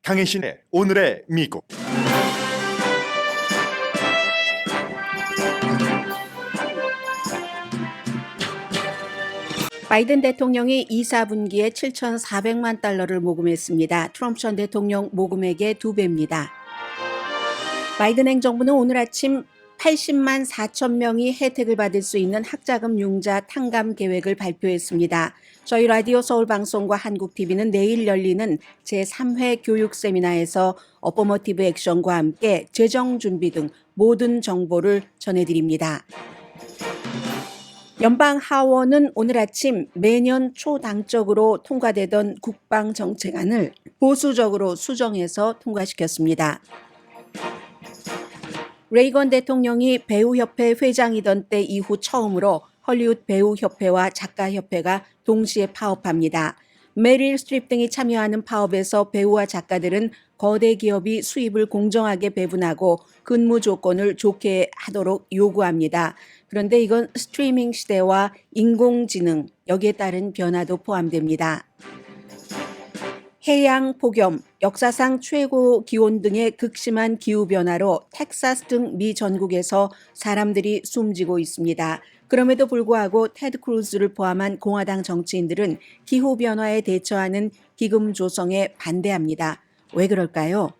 강혜신의 오늘의 미국. 바이든 대통령이 2, 4분기에 7,400만 달러를 모금했습니다. 트럼프 전 대통령 모금액의 2배입니다. 바이든 행정부는 오늘 아침 80만 4천 명이 혜택을 받을 수 있는 학자금 융자 탕감 계획을 발표했습니다. 저희 라디오 서울 방송과 한국TV는 내일 열리는 제3회 교육 세미나에서 어퍼머티브 액션과 함께 재정 준비 등 모든 정보를 전해드립니다. 연방 하원은 오늘 아침 매년 초당적으로 통과되던 국방정책안을 보수적으로 수정해서 통과시켰습니다. 레이건 대통령이 배우협회 회장이던 때 이후 처음으로 헐리우드 배우협회와 작가협회가 동시에 파업합니다. 메릴 스트립 등이 참여하는 파업에서 배우와 작가들은 거대 기업이 수입을 공정하게 배분하고 근무 조건을 좋게 하도록 요구합니다. 그런데 이건 스트리밍 시대와 인공지능, 여기에 따른 변화도 포함됩니다. 해양 폭염, 역사상 최고 기온 등의 극심한 기후변화로 텍사스 등 미 전국에서 사람들이 숨지고 있습니다. 그럼에도 불구하고 테드 크루즈를 포함한 공화당 정치인들은 기후변화에 대처하는 기금 조성에 반대합니다. 왜 그럴까요?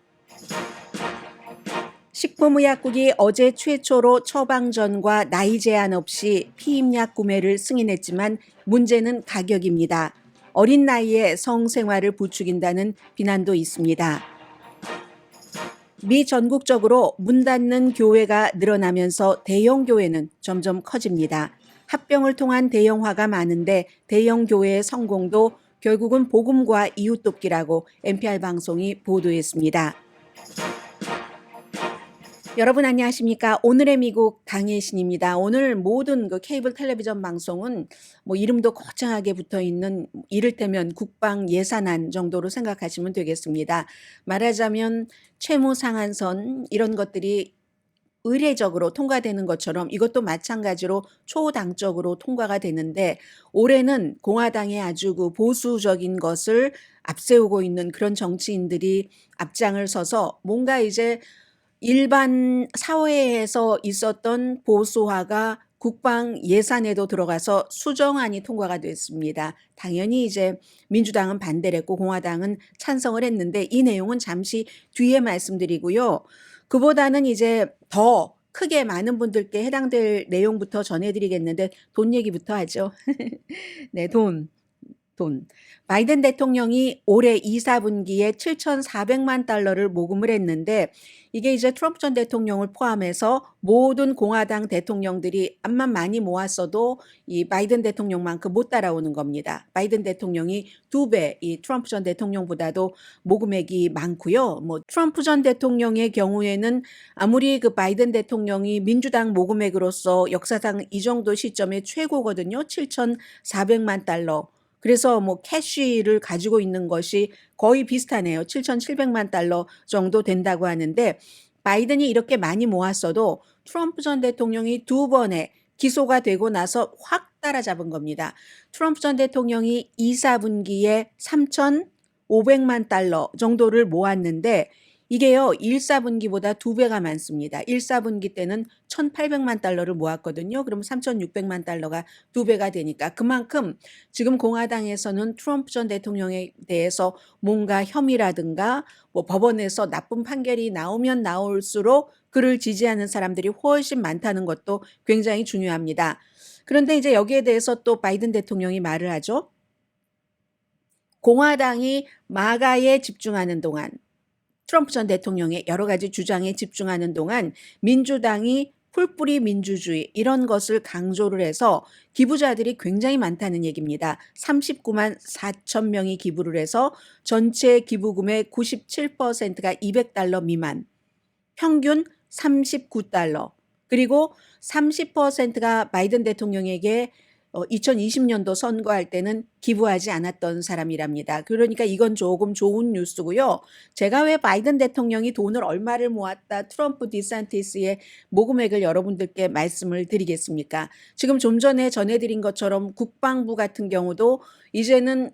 식품의약국이 어제 최초로 처방전과 나이 제한 없이 피임약 구매를 승인했지만 문제는 가격입니다. 어린 나이에 성생활을 부추긴다는 비난도 있습니다. 미 전국적으로 문 닫는 교회가 늘어나면서 대형 교회는 점점 커집니다. 합병을 통한 대형화가 많은데 대형 교회의 성공도 결국은 복음과 이웃돕기라고 NPR 방송이 보도했습니다. 여러분 안녕하십니까? 오늘의 미국 강혜신입니다. 오늘 모든 케이블 텔레비전 방송은 이름도 거창하게 붙어있는 이를테면 국방 예산안 정도로 생각하시면 되겠습니다. 말하자면 채무 상한선 이런 것들이 의례적으로 통과되는 것처럼 이것도 마찬가지로 초당적으로 통과가 되는데 올해는 공화당의 아주 보수적인 것을 앞세우고 있는 그런 정치인들이 앞장을 서서 뭔가 이제 일반 사회에서 있었던 보수화가 국방 예산에도 들어가서 수정안이 통과가 됐습니다. 당연히 이제 민주당은 반대를 했고 공화당은 찬성을 했는데 이 내용은 잠시 뒤에 말씀드리고요. 그보다는 이제 더 크게 많은 분들께 해당될 내용부터 전해드리겠는데 돈 얘기부터 하죠. 네, 돈. 바이든 대통령이 올해 2, 4분기에 7,400만 달러를 모금을 했는데 이게 이제 트럼프 전 대통령을 포함해서 모든 공화당 대통령들이 암만 많이 모았어도 이 바이든 대통령만큼 못 따라오는 겁니다. 바이든 대통령이 2배, 이 트럼프 전 대통령보다도 모금액이 많고요. 트럼프 전 대통령의 경우에는 아무리 바이든 대통령이 민주당 모금액으로서 역사상 이 정도 시점에 최고거든요. 7,400만 달러. 그래서 캐시를 가지고 있는 것이 거의 비슷하네요. 7,700만 달러 정도 된다고 하는데 바이든이 이렇게 많이 모았어도 트럼프 전 대통령이 2번에 기소가 되고 나서 확 따라잡은 겁니다. 트럼프 전 대통령이 2, 4분기에 3,500만 달러 정도를 모았는데 이게요 1, 4분기보다 2배가 많습니다. 1, 4분기 때는 1,800만 달러를 모았거든요. 그럼 3,600만 달러가 2배가 되니까 그만큼 지금 공화당에서는 트럼프 전 대통령에 대해서 뭔가 혐의라든가 법원에서 나쁜 판결이 나오면 나올수록 그를 지지하는 사람들이 훨씬 많다는 것도 굉장히 중요합니다. 그런데 이제 여기에 대해서 또 바이든 대통령이 말을 하죠. 공화당이 마가에 집중하는 동안 트럼프 전 대통령의 여러 가지 주장에 집중하는 동안 민주당이 풀뿌리 민주주의 이런 것을 강조를 해서 기부자들이 굉장히 많다는 얘기입니다. 39만 4천 명이 기부를 해서 전체 기부금의 97%가 200달러 미만, 평균 39달러, 그리고 30%가 바이든 대통령에게 2020년도 선거할 때는 기부하지 않았던 사람이랍니다. 그러니까 이건 조금 좋은 뉴스고요. 제가 왜 바이든 대통령이 돈을 얼마를 모았다 트럼프 디산티스의 모금액을 여러분들께 말씀을 드리겠습니까? 지금 좀 전에 전해드린 것처럼 국방부 같은 경우도 이제는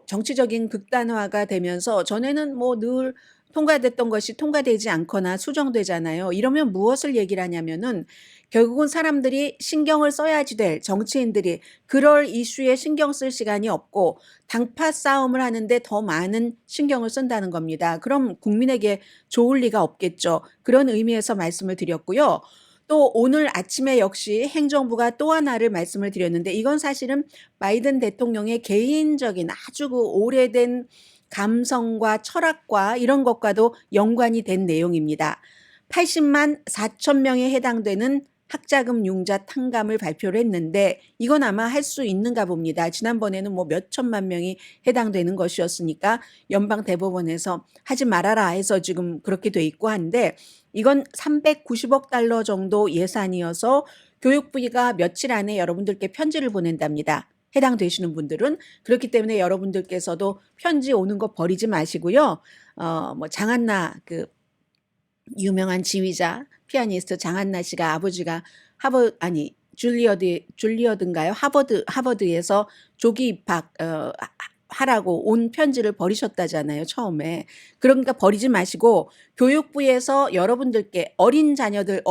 정치적인 극단화가 되면서 전에는 늘 통과됐던 것이 통과되지 않거나 수정되잖아요. 이러면 무엇을 얘기를 하냐면은 결국은 사람들이 신경을 써야지 될 정치인들이 그럴 이슈에 신경 쓸 시간이 없고 당파 싸움을 하는데 더 많은 신경을 쓴다는 겁니다. 그럼 국민에게 좋을 리가 없겠죠. 그런 의미에서 말씀을 드렸고요. 또 오늘 아침에 역시 행정부가 또 하나를 말씀을 드렸는데 이건 사실은 바이든 대통령의 개인적인 아주 그 오래된 감성과 철학과 이런 것과도 연관이 된 내용입니다. 80만 4천 명에 해당되는 학자금 융자 탕감을 발표를 했는데 이건 아마 할 수 있는가 봅니다. 지난번에는 뭐 몇 천만 명이 해당되는 것이었으니까 연방 대법원에서 하지 말아라 해서 지금 그렇게 돼 있고 한데 이건 390억 달러 정도 예산이어서 교육부가 며칠 안에 여러분들께 편지를 보낸답니다. 해당되시는 분들은. 그렇기 때문에 여러분들께서도 편지 오는 거 버리지 마시고요. 뭐 장한나 그 유명한 지휘자 피아니스트 장한나 씨가 아버지가 줄리어드인가요? 하버드에서 조기 입학 하라고 온 편지를 버리셨다잖아요, 처음에. 그러니까 버리지 마시고 교육부에서 여러분들께 어린 자녀들,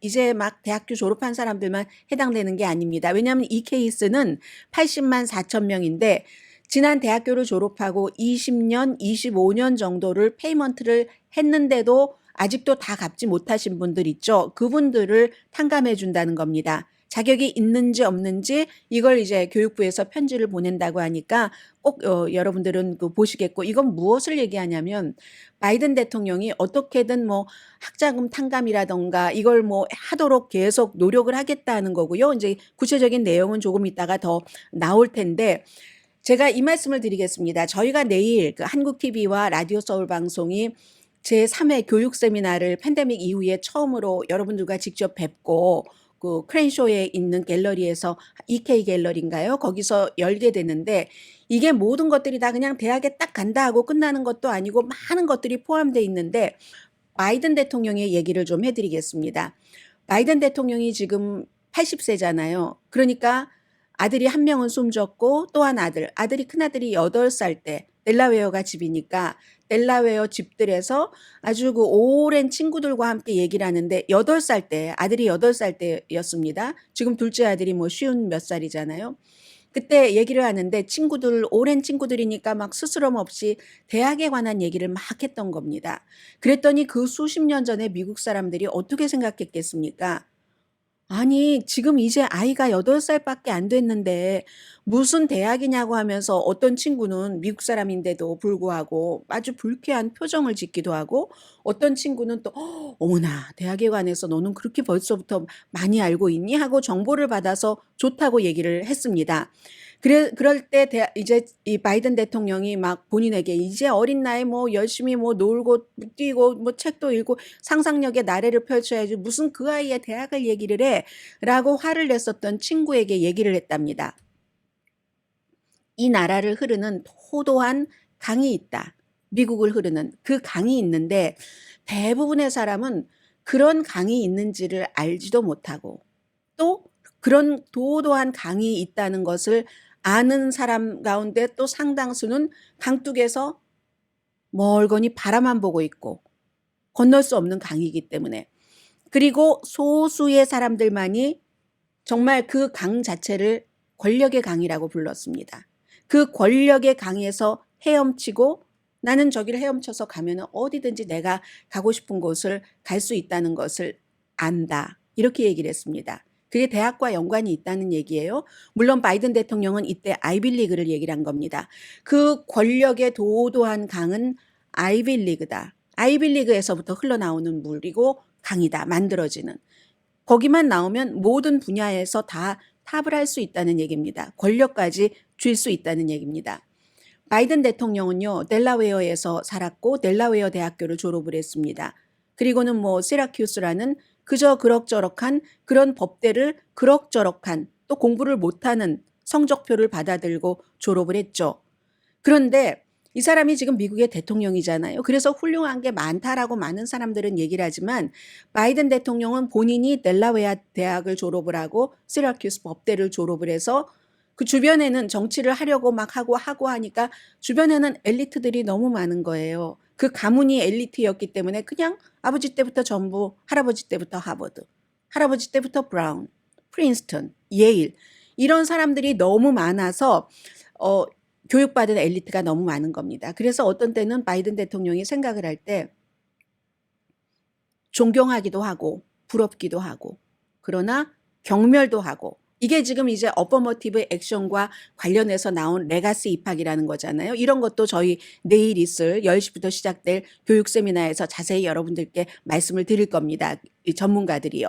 이제 막 대학교 졸업한 사람들만 해당되는 게 아닙니다. 왜냐하면 이 케이스는 80만 4천 명인데 지난 대학교를 졸업하고 20년, 25년 정도를 페이먼트를 했는데도 아직도 다 갚지 못하신 분들 있죠. 그분들을 탕감해 준다는 겁니다. 자격이 있는지 없는지 이걸 이제 교육부에서 편지를 보낸다고 하니까 꼭 여러분들은 보시겠고 이건 무엇을 얘기하냐면 바이든 대통령이 어떻게든 뭐 학자금 탕감이라던가 이걸 뭐 하도록 계속 노력을 하겠다는 거고요. 이제 구체적인 내용은 조금 이따가 더 나올 텐데 제가 이 말씀을 드리겠습니다. 저희가 내일 그 한국 TV와 라디오 서울 방송이 제3회 교육 세미나를 팬데믹 이후에 처음으로 여러분들과 직접 뵙고 그 크랜쇼에 있는 갤러리에서 EK 갤러리인가요? 거기서 열게 되는데 이게 모든 것들이 다 그냥 대학에 딱 간다 하고 끝나는 것도 아니고 많은 것들이 포함되어 있는데 바이든 대통령의 얘기를 좀 해드리겠습니다. 바이든 대통령이 지금 80세잖아요. 그러니까 아들이 한 명은 숨졌고 또 한 아들이 큰아들이 8살 때 델라웨어가 집이니까 델라웨어 집들에서 아주 그 오랜 친구들과 함께 얘기를 하는데 8살 때 아들이 8살 때였습니다. 지금 둘째 아들이 뭐 50몇 살이잖아요. 그때 얘기를 하는데 오랜 친구들이니까 막 스스럼 없이 대학에 관한 얘기를 막 했던 겁니다. 그랬더니 그 수십 년 전에 미국 사람들이 어떻게 생각했겠습니까? 아니, 지금 이제 아이가 8살밖에 안 됐는데 무슨 대학이냐고 하면서 어떤 친구는 미국 사람인데도 불구하고 아주 불쾌한 표정을 짓기도 하고 어떤 친구는 또 어머나, 대학에 관해서 너는 그렇게 벌써부터 많이 알고 있니? 하고 정보를 받아서 좋다고 얘기를 했습니다. 그럴 때 이제 이 바이든 대통령이 막 본인에게 이제 어린 나이 뭐 열심히 뭐 놀고 뛰고 뭐 책도 읽고 상상력의 나래를 펼쳐야지 무슨 그 아이의 대학을 얘기를 해 라고 화를 냈었던 친구에게 얘기를 했답니다. 이 나라를 흐르는 토도한 강이 있다. 미국을 흐르는 그 강이 있는데 대부분의 사람은 그런 강이 있는지를 알지도 못하고 또 그런 도도한 강이 있다는 것을 아는 사람 가운데 또 상당수는 강둑에서 멀거니 바라만 보고 있고 건널 수 없는 강이기 때문에 그리고 소수의 사람들만이 정말 그 강 자체를 권력의 강이라고 불렀습니다. 그 권력의 강에서 헤엄치고 나는 저기를 헤엄쳐서 가면 어디든지 내가 가고 싶은 곳을 갈 수 있다는 것을 안다. 이렇게 얘기를 했습니다. 그게 대학과 연관이 있다는 얘기예요. 물론 바이든 대통령은 이때 아이빌리그를 얘기를 한 겁니다. 그 권력의 도도한 강은 아이빌리그다. 아이빌리그에서부터 흘러나오는 물이고 강이다. 만들어지는. 거기만 나오면 모든 분야에서 다 탑을 할 수 있다는 얘기입니다. 권력까지 줄 수 있다는 얘기입니다. 바이든 대통령은요, 델라웨어에서 살았고 델라웨어 대학교를 졸업을 했습니다. 그리고는 뭐 시라큐스라는 그저 그럭저럭한 그런 법대를 그럭저럭한 또 공부를 못하는 성적표를 받아들고 졸업을 했죠. 그런데 이 사람이 지금 미국의 대통령이잖아요. 그래서 훌륭한 게 많다라고 많은 사람들은 얘기를 하지만 바이든 대통령은 본인이 델라웨어 대학을 졸업을 하고 시라큐스 법대를 졸업을 해서 그 주변에는 정치를 하려고 막 하고 하니까 주변에는 엘리트들이 너무 많은 거예요. 그 가문이 엘리트였기 때문에 그냥 아버지 때부터 전부, 할아버지 때부터 하버드, 할아버지 때부터 브라운, 프린스턴, 예일 이런 사람들이 너무 많아서 교육받은 엘리트가 너무 많은 겁니다. 그래서 어떤 때는 바이든 대통령이 생각을 할 때 존경하기도 하고 부럽기도 하고 그러나 경멸도 하고 이게 지금 이제 어퍼머티브 액션과 관련해서 나온 레가시 입학이라는 거잖아요. 이런 것도 저희 내일 있을 10시부터 시작될 교육 세미나에서 자세히 여러분들께 말씀을 드릴 겁니다. 이 전문가들이요.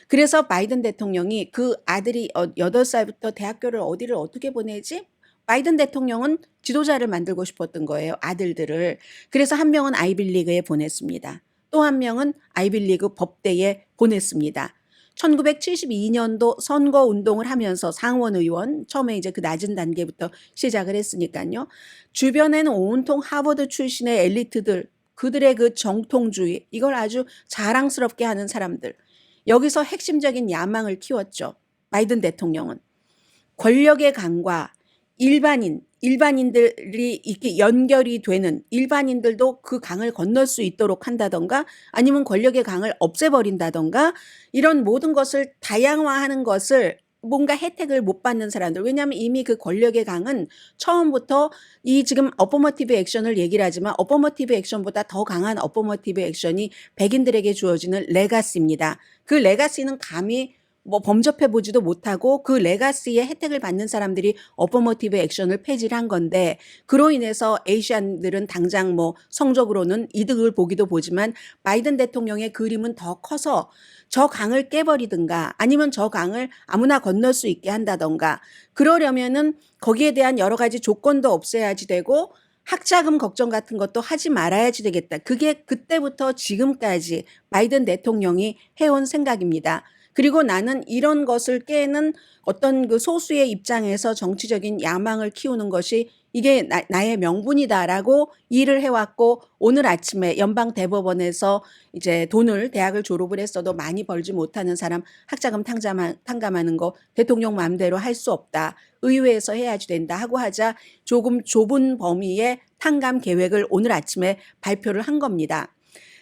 그래서 바이든 대통령이 그 아들이 8살부터 대학교를 어디를 어떻게 보내지? 바이든 대통령은 지도자를 만들고 싶었던 거예요. 아들들을. 그래서 한 명은 아이빌리그에 보냈습니다. 또 한 명은 아이빌리그 법대에 보냈습니다. 1972년도 선거 운동을 하면서 상원 의원 처음에 이제 그 낮은 단계부터 시작을 했으니까요. 주변에는 온통 하버드 출신의 엘리트들 그들의 그 정통주의 이걸 아주 자랑스럽게 하는 사람들 여기서 핵심적인 야망을 키웠죠. 바이든 대통령은 권력의 강과 일반인들이 이렇게 연결이 되는 일반인들도 그 강을 건널 수 있도록 한다던가 아니면 권력의 강을 없애버린다던가 이런 모든 것을 다양화하는 것을 뭔가 혜택을 못 받는 사람들. 왜냐하면 이미 그 권력의 강은 처음부터 이 지금 어퍼머티브 액션을 얘기를 하지만 어퍼머티브 액션보다 더 강한 어퍼머티브 액션이 백인들에게 주어지는 레가시입니다. 그 레가시는 감히 범접해 보지도 못하고 그 레가시의 혜택을 받는 사람들이 어퍼머티브 액션을 폐지를 한 건데 그로 인해서 에이시안들은 당장 성적으로는 이득을 보기도 보지만 바이든 대통령의 그림은 더 커서 저 강을 깨버리든가 아니면 저 강을 아무나 건널 수 있게 한다던가 그러려면은 거기에 대한 여러 가지 조건도 없애야지 되고 학자금 걱정 같은 것도 하지 말아야지 되겠다. 그게 그때부터 지금까지 바이든 대통령이 해온 생각입니다. 그리고 나는 이런 것을 깨는 어떤 그 소수의 입장에서 정치적인 야망을 키우는 것이 이게 나의 명분이다라고 일을 해왔고 오늘 아침에 연방대법원에서 이제 대학을 졸업을 했어도 많이 벌지 못하는 사람 학자금 탕감하는 거 대통령 마음대로 할 수 없다. 의회에서 해야지 된다 하고 하자 조금 좁은 범위의 탕감 계획을 오늘 아침에 발표를 한 겁니다.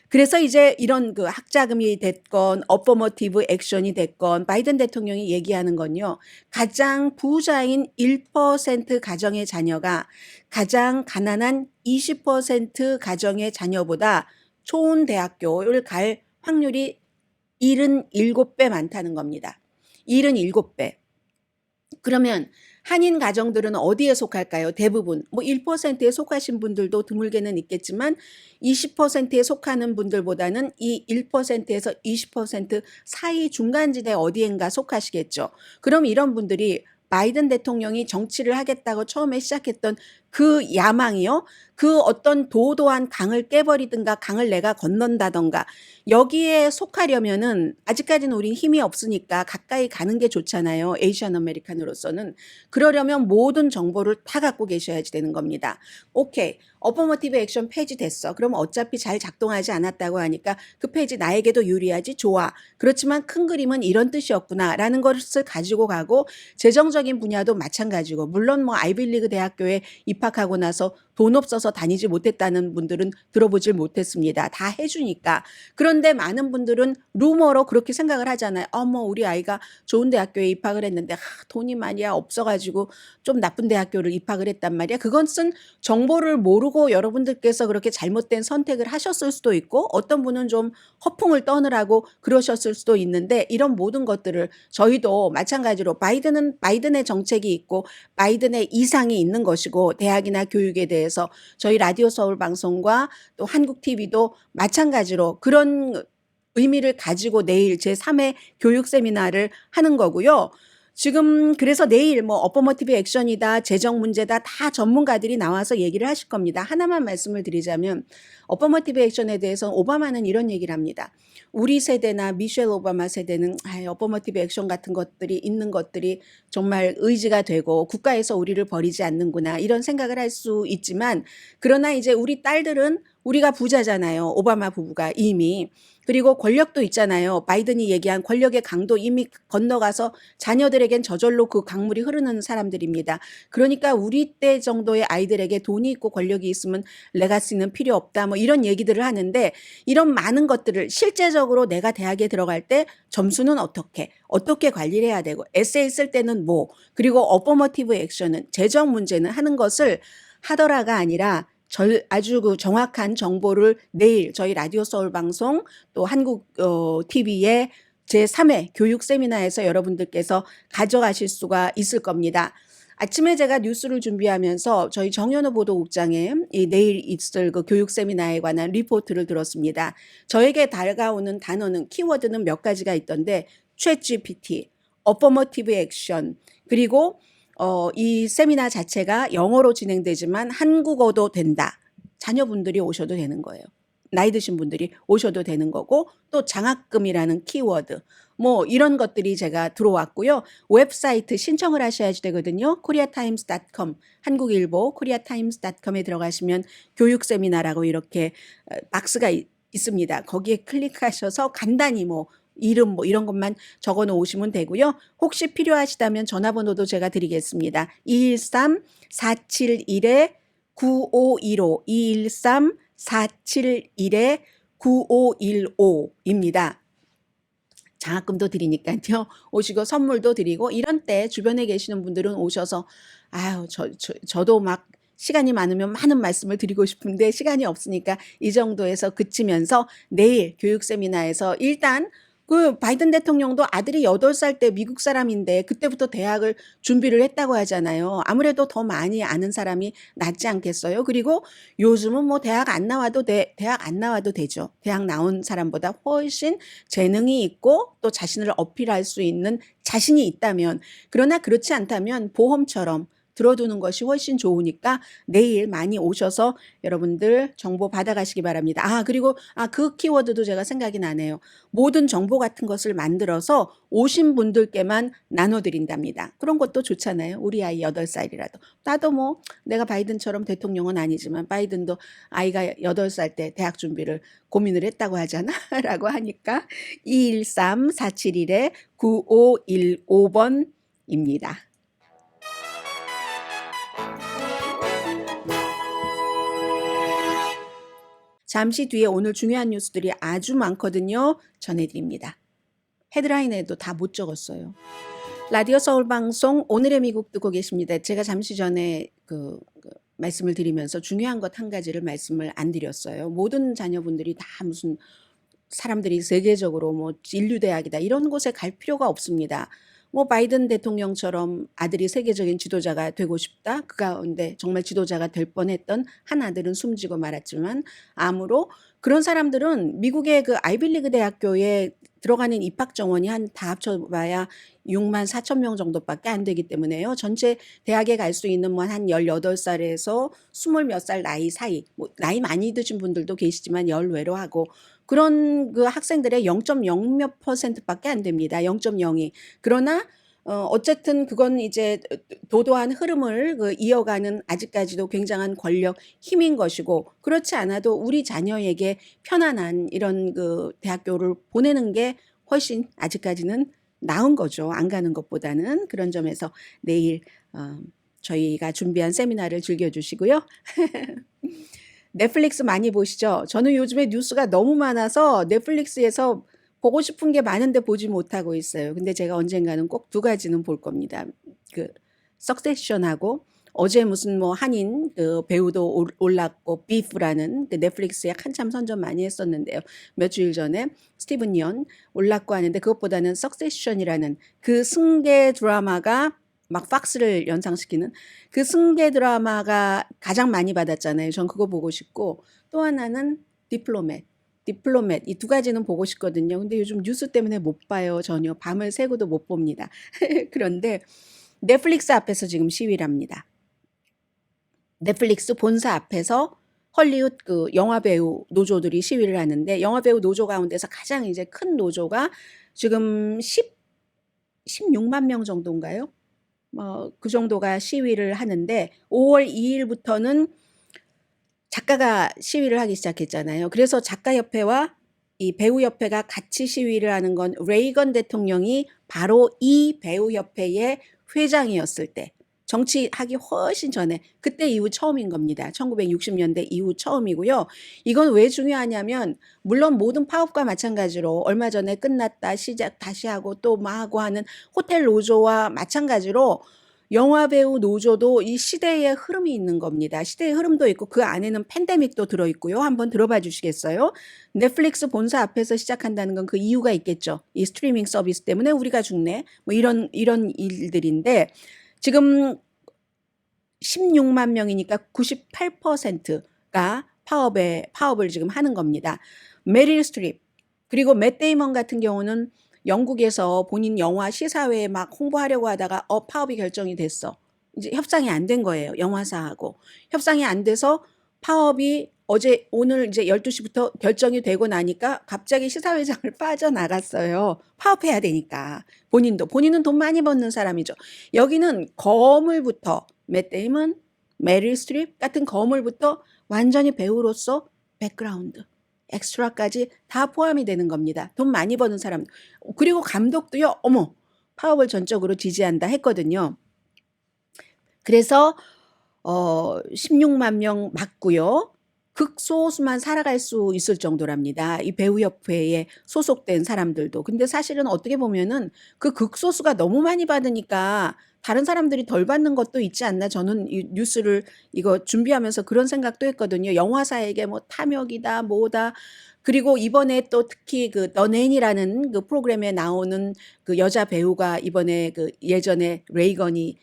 그래서 이제 이런 그 학자금이 됐건 어퍼머티브 액션이 됐건 바이든 대통령이 얘기하는 건요. 가장 부자인 1% 가정의 자녀가 가장 가난한 20% 가정의 자녀보다 좋은 대학교를 갈 확률이 77배 많다는 겁니다. 77배. 그러면 한인 가정들은 어디에 속할까요? 대부분 1%에 속하신 분들도 드물게는 있겠지만 20%에 속하는 분들보다는 이 1%에서 20% 사이 중간지대 어디엔가 속하시겠죠. 그럼 이런 분들이 바이든 대통령이 정치를 하겠다고 처음에 시작했던 그 야망이요. 그 어떤 도도한 강을 깨버리든가 강을 내가 건넌다던가 여기에 속하려면은 아직까지는 우린 힘이 없으니까 가까이 가는 게 좋잖아요. 에이시안 아메리칸으로서는. 그러려면 모든 정보를 다 갖고 계셔야지 되는 겁니다. 오케이. 어퍼머티브 액션 폐지됐어. 그럼 어차피 잘 작동하지 않았다고 하니까 그 폐지 나에게도 유리하지? 좋아. 그렇지만 큰 그림은 이런 뜻이었구나 라는 것을 가지고 가고 재정적인 분야도 마찬가지고 물론 아이빌리그 대학교에 입학하고 나서 돈 없어서 다니지 못했다는 분들은 들어보질 못했습니다. 다 해주니까. 그런데 많은 분들은 루머로 그렇게 생각을 하잖아요. 우리 아이가 좋은 대학교에 입학을 했는데 돈이 말이야 없어가지고 좀 나쁜 대학교를 입학을 했단 말이야. 그것은 정보를 모르고 여러분들께서 그렇게 잘못된 선택을 하셨을 수도 있고 어떤 분은 좀 허풍을 떠느라고 그러셨을 수도 있는데 이런 모든 것들을 저희도 마찬가지로 바이든의 정책이 있고 바이든의 이상이 있는 것이고 대학이나 교육에 대해서 저희 라디오 서울 방송과 또 한국 TV도 마찬가지로 그런 의미를 가지고 내일 제3회 교육 세미나를 하는 거고요. 지금 그래서 내일 어퍼머티브 액션이다 재정 문제다 다 전문가들이 나와서 얘기를 하실 겁니다. 하나만 말씀을 드리자면 어퍼머티브 액션에 대해서 오바마는 이런 얘기를 합니다. 우리 세대나 미셸 오바마 세대는 어퍼머티브 액션 같은 것들이 있는 것들이 정말 의지가 되고 국가에서 우리를 버리지 않는구나 이런 생각을 할 수 있지만 그러나 이제 우리 딸들은 우리가 부자잖아요. 오바마 부부가 이미. 그리고 권력도 있잖아요. 바이든이 얘기한 권력의 강도 이미 건너가서 자녀들에겐 저절로 그 강물이 흐르는 사람들입니다. 그러니까 우리 때 정도의 아이들에게 돈이 있고 권력이 있으면 레가시는 필요 없다. 뭐 이런 얘기들을 하는데 이런 많은 것들을 실제적으로 내가 대학에 들어갈 때 점수는 어떻게 관리를 해야 되고 에세이 쓸 때는 뭐 그리고 어퍼머티브 액션은 재정 문제는 하는 것을 하더라가 아니라 아주 그 정확한 정보를 내일 저희 라디오 서울 방송 또 한국 TV의 제3회 교육 세미나에서 여러분들께서 가져가실 수가 있을 겁니다. 아침에 제가 뉴스를 준비하면서 저희 정연호 보도국장의 이 내일 있을 그 교육 세미나에 관한 리포트를 들었습니다. 저에게 다가오는 단어는 키워드는 몇 가지가 있던데 챗GPT, 어퍼머티브 액션 그리고 이 세미나 자체가 영어로 진행되지만 한국어도 된다. 자녀분들이 오셔도 되는 거예요. 나이 드신 분들이 오셔도 되는 거고 또 장학금이라는 키워드 뭐 이런 것들이 제가 들어왔고요. 웹사이트 신청을 하셔야 되거든요. koreatimes.com 한국일보 koreatimes.com에 들어가시면 교육 세미나라고 이렇게 박스가 있습니다. 거기에 클릭하셔서 간단히 뭐 이름 뭐 이런 것만 적어 놓으시면 되고요. 혹시 필요하시다면 전화번호도 제가 드리겠습니다. 213-471-9515 213-471-9515입니다. 장학금도 드리니까요. 오시고 선물도 드리고 이런 때 주변에 계시는 분들은 오셔서 아유 저도 막 시간이 많으면 많은 말씀을 드리고 싶은데 시간이 없으니까 이 정도에서 그치면서 내일 교육 세미나에서 일단 그 바이든 대통령도 아들이 8살 때 미국 사람인데 그때부터 대학을 준비를 했다고 하잖아요. 아무래도 더 많이 아는 사람이 낫지 않겠어요? 그리고 요즘은 뭐 대학 안 나와도 되죠. 대학 나온 사람보다 훨씬 재능이 있고 또 자신을 어필할 수 있는 자신이 있다면 그러나 그렇지 않다면 보험처럼 들어두는 것이 훨씬 좋으니까 내일 많이 오셔서 여러분들 정보 받아가시기 바랍니다. 그리고 그 키워드도 제가 생각이 나네요. 모든 정보 같은 것을 만들어서 오신 분들께만 나눠드린답니다. 그런 것도 좋잖아요. 우리 아이 8살이라도. 나도 뭐 내가 바이든처럼 대통령은 아니지만 바이든도 아이가 8살 때 대학 준비를 고민을 했다고 하잖아. 라고 하니까 213-471-9515번입니다. 잠시 뒤에 오늘 중요한 뉴스들이 아주 많거든요. 전해드립니다. 헤드라인에도 다 못 적었어요. 라디오 서울 방송 오늘의 미국 듣고 계십니다. 제가 잠시 전에 말씀을 드리면서 중요한 것 한 가지를 말씀을 안 드렸어요. 모든 자녀분들이 다 무슨 사람들이 세계적으로 뭐 인류대학이다 이런 곳에 갈 필요가 없습니다. 뭐 바이든 대통령처럼 아들이 세계적인 지도자가 되고 싶다. 그 가운데 정말 지도자가 될 뻔했던 한 아들은 숨지고 말았지만 아무로 그런 사람들은 미국의 그 아이빌리그 대학교에 들어가는 입학 정원이 다 합쳐봐야 6만 4천 명 정도밖에 안 되기 때문에요. 전체 대학에 갈 수 있는 뭐 한 18살에서 20 몇 살 나이 사이, 뭐 나이 많이 드신 분들도 계시지만 열외로 하고 그런 그 학생들의 0.0 몇 %밖에 안 됩니다. 0.02. 그러나 어쨌든 그건 이제 도도한 흐름을 이어가는 아직까지도 굉장한 권력 힘인 것이고 그렇지 않아도 우리 자녀에게 편안한 이런 그 대학교를 보내는 게 훨씬 아직까지는 나은 거죠. 안 가는 것보다는. 그런 점에서 내일 저희가 준비한 세미나를 즐겨주시고요. 넷플릭스 많이 보시죠? 저는 요즘에 뉴스가 너무 많아서 넷플릭스에서 보고 싶은 게 많은데 보지 못하고 있어요. 근데 제가 언젠가는 꼭 2가지는 볼 겁니다. 석세션하고 어제 무슨 뭐 한인 배우도 올랐고 비프라는 넷플릭스에 한참 선전 많이 했었는데요. 며칠 전에 스티븐 연 올랐고 하는데 그것보다는 석세션이라는 그 승계 드라마가 막 팍스를 연상시키는 그 승계 드라마가 가장 많이 받았잖아요. 전 그거 보고 싶고 또 하나는 디플로맷 이 2가지는 보고 싶거든요. 근데 요즘 뉴스 때문에 못 봐요. 전혀 밤을 새고도 못 봅니다. 그런데 넷플릭스 앞에서 지금 시위를 합니다. 넷플릭스 본사 앞에서 헐리우드 영화배우 노조들이 시위를 하는데 영화배우 노조 가운데서 가장 이제 큰 노조가 지금 16만 명 정도인가요? 그 정도가 시위를 하는데 5월 2일부터는 작가가 시위를 하기 시작했잖아요. 그래서 작가협회와 이 배우협회가 같이 시위를 하는 건 레이건 대통령이 바로 이 배우협회의 회장이었을 때, 정치하기 훨씬 전에, 그때 이후 처음인 겁니다. 1960년대 이후 처음이고요. 이건 왜 중요하냐면 물론 모든 파업과 마찬가지로 얼마 전에 끝났다 시작 다시 하고 또 뭐 하고 하는 호텔 노조와 마찬가지로 영화배우 노조도 이 시대의 흐름이 있는 겁니다. 시대의 흐름도 있고 그 안에는 팬데믹도 들어있고요. 한번 들어봐 주시겠어요? 넷플릭스 본사 앞에서 시작한다는 건 그 이유가 있겠죠. 이 스트리밍 서비스 때문에 우리가 죽네. 뭐 이런 일들인데 지금 16만 명이니까 98%가 파업을 지금 하는 겁니다. 메릴 스트립 그리고 맷 데이먼 같은 경우는 영국에서 본인 영화 시사회에 막 홍보하려고 하다가 파업이 결정이 됐어. 이제 협상이 안 된 거예요. 영화사하고. 협상이 안 돼서 파업이 오늘 이제 12시부터 결정이 되고 나니까 갑자기 시사회장을 빠져나갔어요. 파업해야 되니까. 본인은 돈 많이 버는 사람이죠. 여기는 거물부터 맷 데이먼, 메릴 스트립 같은 거물부터 완전히 배우로서 백그라운드, 엑스트라까지 다 포함이 되는 겁니다. 돈 많이 버는 사람. 그리고 감독도요. 어머, 파업을 전적으로 지지한다 했거든요. 그래서 16만 명 맞고요. 극소수만 살아갈 수 있을 정도랍니다. 이 배우협회에 소속된 사람들도. 근데 사실은 어떻게 보면은 그 극소수가 너무 많이 받으니까 다른 사람들이 덜 받는 것도 있지 않나. 저는 이 뉴스를 이거 준비하면서 그런 생각도 했거든요. 영화사에게 뭐 탐욕이다, 뭐다. 그리고 이번에 또 특히 그 더 낸이라는 그 프로그램에 나오는 그 여자 배우가 이번에 그 예전에 레이건이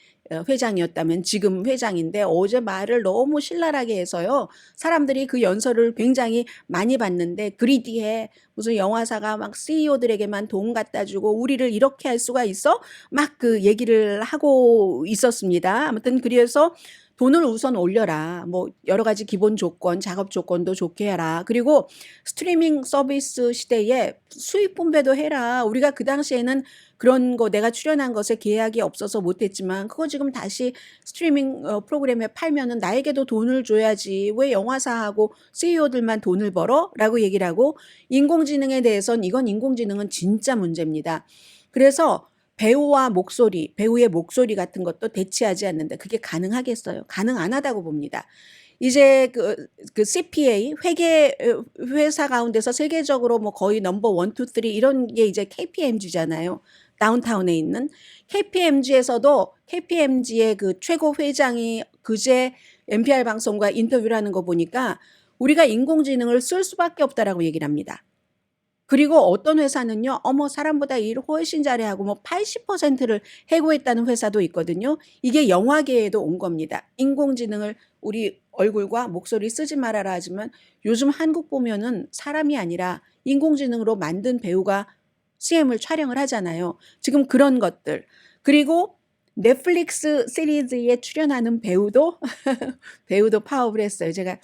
회장이었다면 지금 회장인데 어제 말을 너무 신랄하게 해서요. 사람들이 그 연설을 굉장히 많이 봤는데 그리디해. 무슨 영화사가 막 CEO들에게만 돈 갖다 주고 우리를 이렇게 할 수가 있어? 막 그 얘기를 하고 있었습니다. 아무튼 그래서 돈을 우선 올려라. 뭐 여러 가지 기본 조건, 작업 조건도 좋게 해라. 그리고 스트리밍 서비스 시대에 수익 분배도 해라. 우리가 그 당시에는 그런 거 내가 출연한 것에 계약이 없어서 못했지만 그거 지금 다시 스트리밍 프로그램에 팔면은 나에게도 돈을 줘야지. 왜 영화사하고 CEO들만 돈을 벌어? 라고 얘기를 하고 인공지능에 대해서는 이건 인공지능은 진짜 문제입니다. 그래서 배우와 목소리, 배우의 목소리 같은 것도 대체하지 않는다. 그게 가능하겠어요? 가능 안 하다고 봅니다. 이제 그 CPA 회계 회사 가운데서 세계적으로 뭐 거의 넘버 1, 2, 3 이런 게 이제 KPMG잖아요. 다운타운에 있는 KPMG에서도 KPMG의 그 최고 회장이 그제 NPR 방송과 인터뷰를 하는 거 보니까 우리가 인공지능을 쓸 수밖에 없다라고 얘기를 합니다. 그리고 어떤 회사는요. 어머 사람보다 일 훨씬 잘해하고 뭐 80%를 해고했다는 회사도 있거든요. 이게 영화계에도 온 겁니다. 인공지능을 우리 얼굴과 목소리 쓰지 말아라 하지만 요즘 한국 보면은 사람이 아니라 인공지능으로 만든 배우가 CM을 촬영을 하잖아요. 지금 그런 것들. 그리고 넷플릭스 시리즈에 출연하는 배우도 파업을 했어요. 제가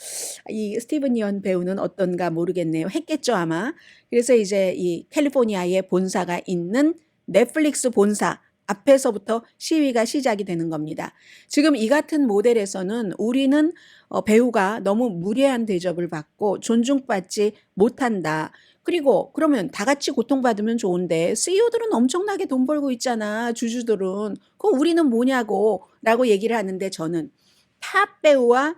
이 스티븐 이언 배우는 어떤가 모르겠네요. 했겠죠 아마. 그래서 이제 이 캘리포니아에 본사가 있는 넷플릭스 본사 앞에서부터 시위가 시작이 되는 겁니다. 지금 이 같은 모델에서는 우리는 배우가 너무 무례한 대접을 받고 존중받지 못한다. 그리고 그러면 다 같이 고통받으면 좋은데 CEO들은 엄청나게 돈 벌고 있잖아. 주주들은. 그 우리는 뭐냐고 라고 얘기를 하는데 저는 탑 배우와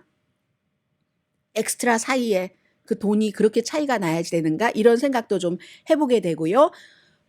엑스트라 사이에 그 돈이 그렇게 차이가 나야지 되는가 이런 생각도 좀 해보게 되고요.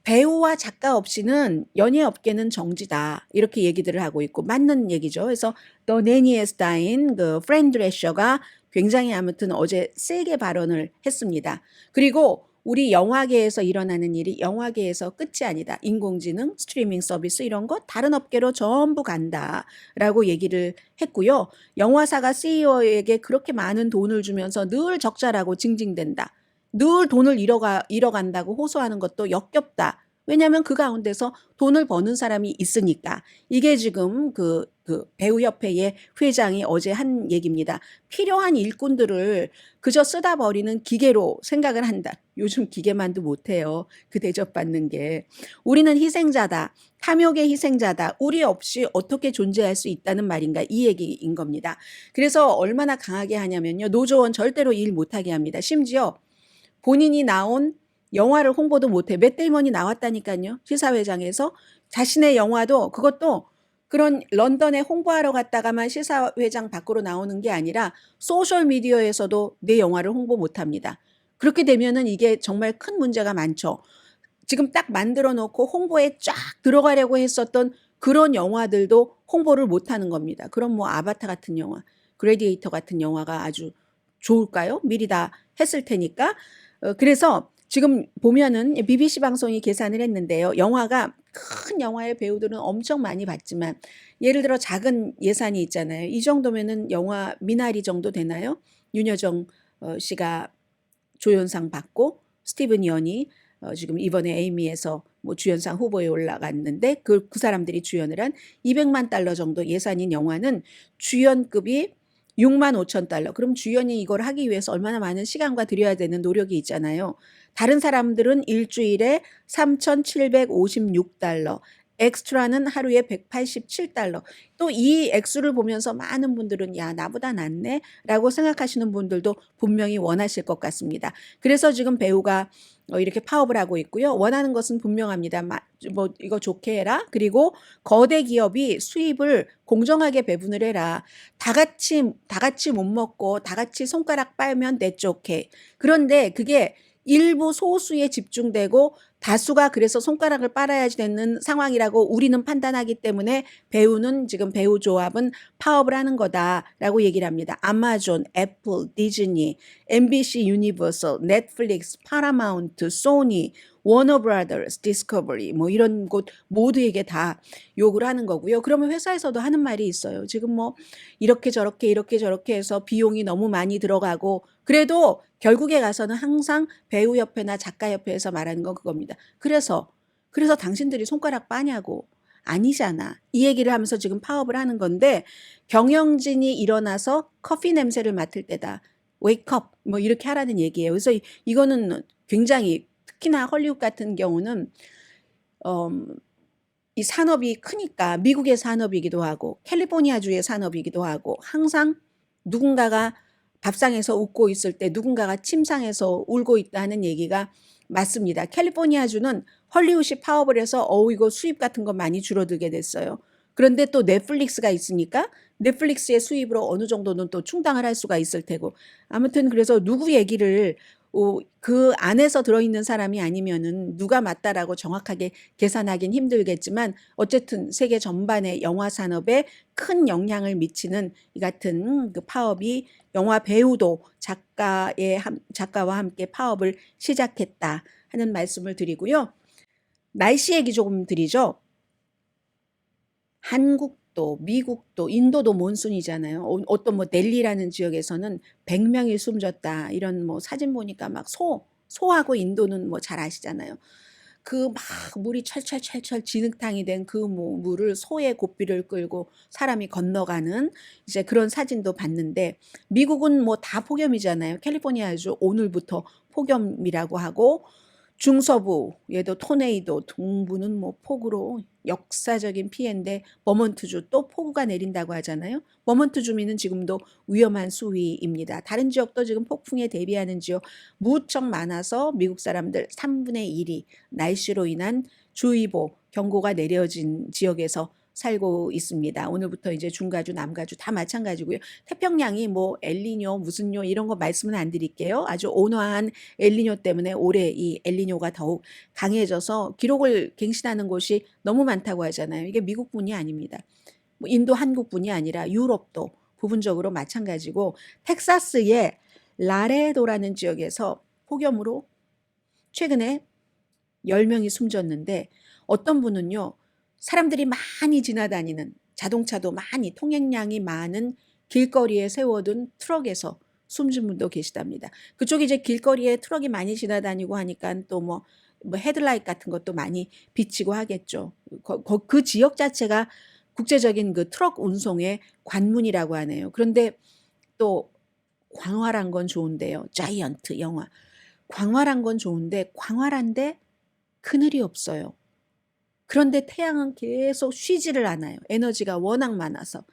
배우와 작가 없이는 연예업계는 정지다 이렇게 얘기들을 하고 있고 맞는 얘기죠. 그래서 더 네니에스타인 그 프렌드 레셔가 굉장히 아무튼 어제 세게 발언을 했습니다. 그리고 우리 영화계에서 일어나는 일이 영화계에서 끝이 아니다. 인공지능, 스트리밍 서비스 이런 거 다른 업계로 전부 간다라고 얘기를 했고요. 영화사가 CEO에게 그렇게 많은 돈을 주면서 늘 적자라고 징징댄다. 늘 돈을 잃어간다고 호소하는 것도 역겹다. 왜냐하면 그 가운데서 돈을 버는 사람이 있으니까. 이게 지금 그 그 배우협회의 회장이 어제 한 얘기입니다. 필요한 일꾼들을 그저 쓰다 버리는 기계로 생각을 한다. 요즘 기계만도 못해요. 그 대접받는 게. 우리는 희생자다. 탐욕의 희생자다. 우리 없이 어떻게 존재할 수 있다는 말인가. 이 얘기인 겁니다. 그래서 얼마나 강하게 하냐면요. 노조원 절대로 일 못하게 합니다. 심지어 본인이 나온 영화를 홍보도 못해. 맷 데이먼이 나왔다니까요. 시사회장에서 자신의 영화도 그것도 그런 런던에 홍보하러 갔다가만 시사회장 밖으로 나오는 게 아니라 소셜미디어에서도 내 영화를 홍보 못합니다. 그렇게 되면은 이게 정말 큰 문제가 많죠. 지금 딱 만들어 놓고 홍보에 쫙 들어가려고 했었던 그런 영화들도 홍보를 못하는 겁니다. 그럼 뭐 아바타 같은 영화, 그래디에이터 같은 영화가 아주 좋을까요? 미리 다 했을 테니까. 그래서 지금 보면은 BBC 방송이 계산을 했는데요. 영화가 큰 영화의 배우들은 엄청 많이 받지만 예를 들어 작은 예산이 있잖아요. 이 정도면은 영화 미나리 정도 되나요? 윤여정 씨가 조연상 받고 스티븐 연이 지금 이번에 에이미에서 뭐 주연상 후보에 올라갔는데 그 사람들이 주연을 한 200만 달러 정도 예산인 영화는 주연급이 6만 5천 달러. 그럼 주연이 이걸 하기 위해서 얼마나 많은 시간과 들여야 되는 노력이 있잖아요. 다른 사람들은 일주일에 3,756달러, 엑스트라는 하루에 187달러. 또 이 액수를 보면서 많은 분들은 야, 나보다 낫네? 라고 생각하시는 분들도 분명히 원하실 것 같습니다. 그래서 지금 배우가 이렇게 파업을 하고 있고요. 원하는 것은 분명합니다. 뭐 이거 좋게 해라. 그리고 거대 기업이 수입을 공정하게 배분을 해라. 다 같이 못 먹고 다 같이 손가락 빨면 that's okay. 그런데 그게 일부 소수에 집중되고 다수가 그래서 손가락을 빨아야 되는 상황이라고 우리는 판단하기 때문에 배우는 지금 배우 조합은 파업을 하는 거다라고 얘기를 합니다. 아마존, 애플, 디즈니, MBC 유니버설, 넷플릭스, 파라마운트, 소니, 워너브라더스, 디스커버리 뭐 이런 곳 모두에게 다 욕을 하는 거고요. 그러면 회사에서도 하는 말이 있어요. 지금 뭐 이렇게 저렇게 해서 비용이 너무 많이 들어가고 그래도 결국에 가서는 항상 배우협회나 작가협회에서 말하는 건 그겁니다. 그래서 당신들이 손가락 빠냐고. 아니잖아. 이 얘기를 하면서 지금 파업을 하는 건데 경영진이 일어나서 커피 냄새를 맡을 때다. 웨이크업 뭐 이렇게 하라는 얘기예요. 그래서 이거는 굉장히 특히나 헐리우드 같은 경우는 이 산업이 크니까 미국의 산업이기도 하고 캘리포니아주의 산업이기도 하고 항상 누군가가 밥상에서 웃고 있을 때 누군가가 침상에서 울고 있다는 얘기가 맞습니다. 캘리포니아주는 헐리우드이 파업을 해서 이거 수입 같은 거 많이 줄어들게 됐어요. 그런데 또 넷플릭스가 있으니까 넷플릭스의 수입으로 어느 정도는 또 충당을 할 수가 있을 테고 아무튼 그래서 누구 얘기를 그 안에서 들어있는 사람이 아니면은 누가 맞다라고 정확하게 계산하긴 힘들겠지만 어쨌든 세계 전반의 영화 산업에 큰 영향을 미치는 이 같은 그 파업이 영화 배우도 작가와 함께 파업을 시작했다 하는 말씀을 드리고요. 날씨 얘기 조금 드리죠. 한국도, 미국도, 인도도 몬순이잖아요. 어떤 뭐 델리라는 지역에서는 100명이 숨졌다. 이런 뭐 사진 보니까 막 소하고 인도는 뭐 잘 아시잖아요. 그 막 물이 철철철철 진흙탕이 된 그 물을 소의 고삐를 끌고 사람이 건너가는 이제 그런 사진도 봤는데 미국은 뭐 다 폭염이잖아요. 캘리포니아주 오늘부터 폭염이라고 하고 중서부에도 토네이도, 동부는 뭐 폭우로 역사적인 피해인데 버몬트주 또 폭우가 내린다고 하잖아요. 버몬트 주민은 지금도 위험한 수위입니다. 다른 지역도 지금 폭풍에 대비하는 지역 무척 많아서 미국 사람들 3분의 1이 날씨로 인한 주의보, 경고가 내려진 지역에서 살고 있습니다. 오늘부터 이제 중가주, 남가주 다 마찬가지고요. 태평양이 뭐 엘니뇨, 무슨요 이런 거 말씀은 안 드릴게요. 아주 온화한 엘니뇨 때문에 올해 이 엘니뇨가 더욱 강해져서 기록을 갱신하는 곳이 너무 많다고 하잖아요. 이게 미국뿐이 아닙니다. 뭐 인도 한국뿐이 아니라 유럽도 부분적으로 마찬가지고 텍사스의 라레도라는 지역에서 폭염으로 최근에 10명이 숨졌는데 어떤 분은요. 사람들이 많이 지나다니는 자동차도 많이 통행량이 많은 길거리에 세워둔 트럭에서 숨진 분도 계시답니다. 그쪽이 이제 길거리에 트럭이 많이 지나다니고 하니까 또 뭐 헤드라이트 같은 것도 많이 비치고 하겠죠. 그 지역 자체가 국제적인 그 트럭 운송의 관문이라고 하네요. 그런데 또 광활한 건 좋은데요. 자이언트 영화. 광활한 건 좋은데 광활한데 그늘이 없어요. 그런데 태양은 계속 쉬지를 않아요. 에너지가 워낙 많아서.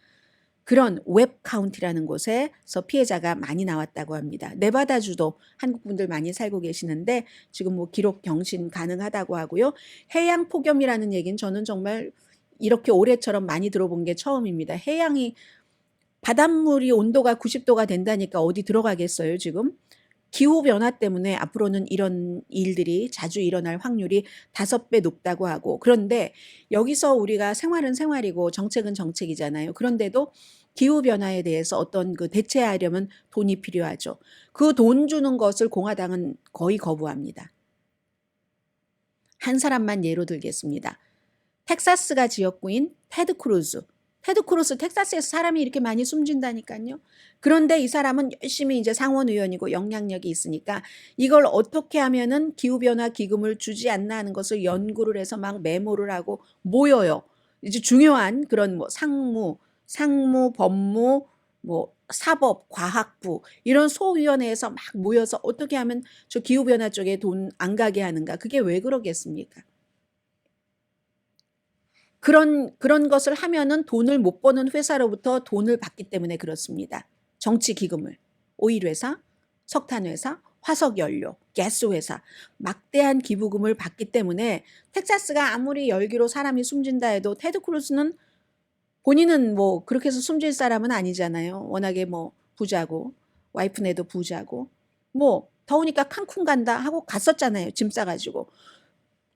그런 웹 카운티라는 곳에서 피해자가 많이 나왔다고 합니다. 네바다주도 한국 분들 많이 살고 계시는데 지금 뭐 기록 경신 가능하다고 하고요. 해양 폭염이라는 얘기는 저는 정말 이렇게 올해처럼 많이 들어본 게 처음입니다. 해양이 바닷물이 온도가 90도가 된다니까 어디 들어가겠어요, 지금? 기후변화 때문에 앞으로는 이런 일들이 자주 일어날 확률이 5배 높다고 하고, 그런데 여기서 우리가 생활은 생활이고 정책은 정책이잖아요. 그런데도 기후변화에 대해서 어떤 그 대체하려면 돈이 필요하죠. 그 돈 주는 것을 공화당은 거의 거부합니다. 한 사람만 예로 들겠습니다. 텍사스가 지역구인 테드 크루즈. 테드 크루즈 텍사스에서 사람이 이렇게 많이 숨진다니까요. 그런데 이 사람은 열심히 이제 상원 의원이고 영향력이 있으니까 이걸 어떻게 하면은 기후변화 기금을 주지 않나 하는 것을 연구를 해서 막 메모를 하고 모여요. 이제 중요한 그런 뭐 상무, 법무, 뭐 사법, 과학부 이런 소위원회에서 막 모여서 어떻게 하면 저 기후변화 쪽에 돈 안 가게 하는가. 그게 왜 그러겠습니까? 그런 것을 하면은 돈을 못 버는 회사로부터 돈을 받기 때문에 그렇습니다. 정치 기금을. 오일 회사, 석탄 회사, 화석 연료, 가스 회사 막대한 기부금을 받기 때문에 텍사스가 아무리 열기로 사람이 숨진다 해도 테드 크루스는 본인은 뭐 그렇게 해서 숨질 사람은 아니잖아요. 워낙에 뭐 부자고 와이프네도 부자고 뭐 더우니까 칸쿤 간다 하고 갔었잖아요. 짐 싸가지고.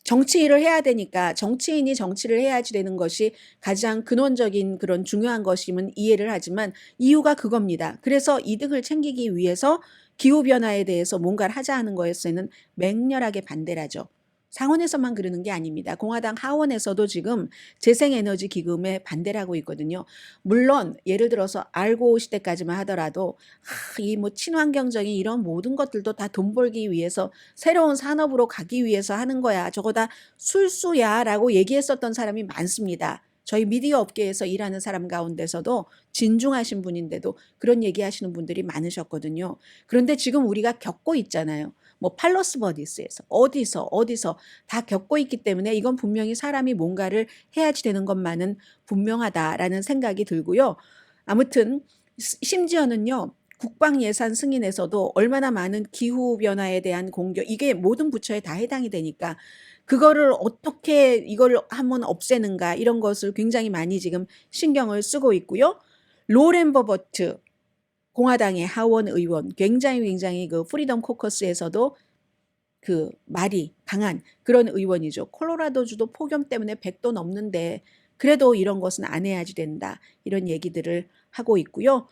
정치 일을 해야 되니까 정치인이 정치를 해야지 되는 것이 가장 근원적인 그런 중요한 것임은 이해를 하지만 이유가 그겁니다. 그래서 이득을 챙기기 위해서 기후변화에 대해서 뭔가를 하자 하는 거에서는 맹렬하게 반대를 하죠. 상원에서만 그러는 게 아닙니다. 공화당 하원에서도 지금 재생에너지 기금에 반대를 하고 있거든요. 물론 예를 들어서 알고 시대까지만 하더라도 이 뭐 친환경적인 이런 모든 것들도 다 돈 벌기 위해서 새로운 산업으로 가기 위해서 하는 거야. 저거 다 술수야라고 얘기했었던 사람이 많습니다. 저희 미디어 업계에서 일하는 사람 가운데서도 진중하신 분인데도 그런 얘기하시는 분들이 많으셨거든요. 그런데 지금 우리가 겪고 있잖아요. 뭐 팔로스 버디스에서 어디서 다 겪고 있기 때문에 이건 분명히 사람이 뭔가를 해야지 되는 것만은 분명하다라는 생각이 들고요. 아무튼 심지어는요. 국방 예산 승인에서도 얼마나 많은 기후 변화에 대한 공격 이게 모든 부처에 다 해당이 되니까 그거를 어떻게 이걸 한번 없애는가 이런 것을 굉장히 많이 지금 신경을 쓰고 있고요. 로렌 버버트 공화당의 하원 의원 굉장히 그 프리덤 코커스에서도 그 말이 강한 그런 의원이죠. 콜로라도주도 폭염 때문에 100도 넘는데 그래도 이런 것은 안 해야지 된다. 이런 얘기들을 하고 있고요.